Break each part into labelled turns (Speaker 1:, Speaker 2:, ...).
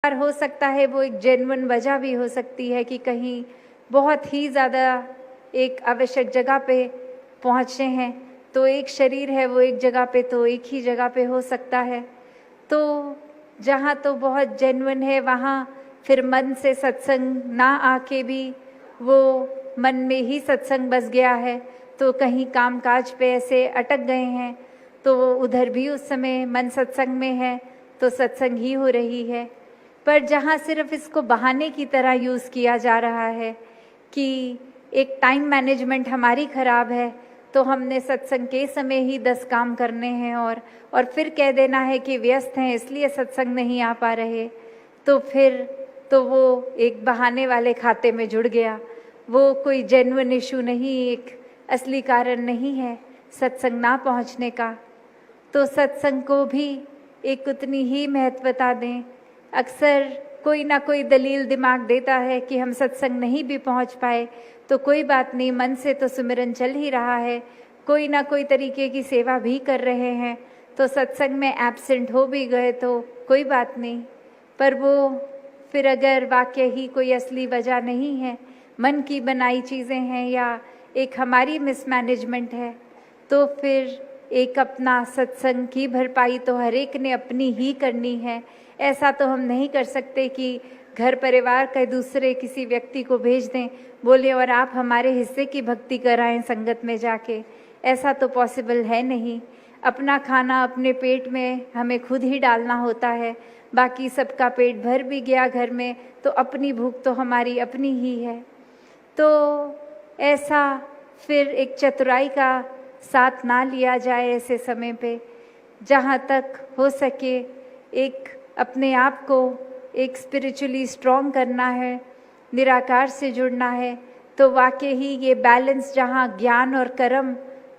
Speaker 1: हो सकता है वो एक जेन्युइन वजह भी हो सकती है कि कहीं बहुत ही ज़्यादा एक आवश्यक जगह पे पहुँचे हैं, तो एक शरीर है वो एक जगह पे तो एक ही जगह पे हो सकता है। तो जहाँ तो बहुत जेन्युइन है वहाँ फिर मन से सत्संग ना आके भी वो मन में ही सत्संग बस गया है, तो कहीं कामकाज पे ऐसे अटक गए हैं तो उधर भी उस समय मन सत्संग में है तो सत्संग ही हो रही है। पर जहाँ सिर्फ इसको बहाने की तरह यूज़ किया जा रहा है कि एक टाइम मैनेजमेंट हमारी ख़राब है तो हमने सत्संग के समय ही 10 काम करने हैं और फिर कह देना है कि व्यस्त हैं इसलिए सत्संग नहीं आ पा रहे, तो फिर तो वो एक बहाने वाले खाते में जुड़ गया। वो कोई जेन्युइन इशू नहीं, एक असली कारण नहीं है सत्संग ना पहुंचने का। तो सत्संग को भी एक उतनी ही महत्वता दें। अक्सर कोई ना कोई दलील दिमाग देता है कि हम सत्संग नहीं भी पहुंच पाए तो कोई बात नहीं, मन से तो सुमिरन चल ही रहा है, कोई ना कोई तरीके की सेवा भी कर रहे हैं, तो सत्संग में एब्सेंट हो भी गए तो कोई बात नहीं। पर वो फिर अगर वाकई ही कोई असली वजह नहीं है, मन की बनाई चीज़ें हैं या एक हमारी मिसमैनेजमेंट है, तो फिर एक अपना सत्संग की भरपाई तो हर एक ने अपनी ही करनी है। ऐसा तो हम नहीं कर सकते कि घर परिवार के दूसरे किसी व्यक्ति को भेज दें, बोले और आप हमारे हिस्से की भक्ति कराएं संगत में जाके। ऐसा तो पॉसिबल है नहीं। अपना खाना अपने पेट में हमें खुद ही डालना होता है, बाकी सबका पेट भर भी गया घर में तो अपनी भूख तो हमारी अपनी ही है। तो ऐसा फिर एक चतुराई का साथ ना लिया जाए ऐसे समय पे। जहाँ तक हो सके एक अपने आप को एक स्पिरिचुअली स्ट्रॉन्ग करना है, निराकार से जुड़ना है, तो वाकई ही ये बैलेंस जहाँ ज्ञान और कर्म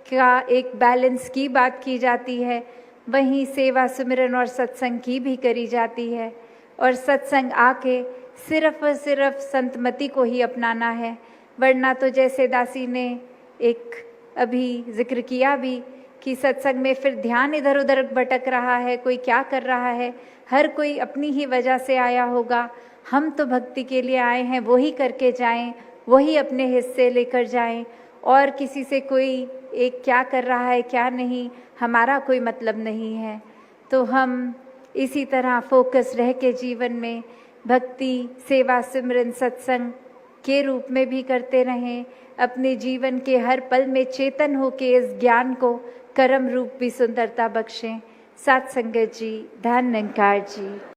Speaker 1: का एक बैलेंस की बात की जाती है, वहीं सेवा सुमिरन और सत्संग की भी करी जाती है। और सत्संग आके सिर्फ और सिर्फ संतमति को ही अपनाना है, वरना तो जैसे दासी ने एक अभी जिक्र किया भी कि सत्संग में फिर ध्यान इधर उधर भटक रहा है, कोई क्या कर रहा है, हर कोई अपनी ही वजह से आया होगा। हम तो भक्ति के लिए आए हैं, वही करके जाएं, वही अपने हिस्से लेकर जाएं, और किसी से कोई एक क्या कर रहा है क्या नहीं हमारा कोई मतलब नहीं है। तो हम इसी तरह फोकस रह के जीवन में भक्ति सेवा सिमरन सत्संग के रूप में भी करते रहें, अपने जीवन के हर पल में चेतन हो के इस ज्ञान को कर्म रूप भी सुंदरता बख्शें। साथ संगत जी, धन निरंकार जी।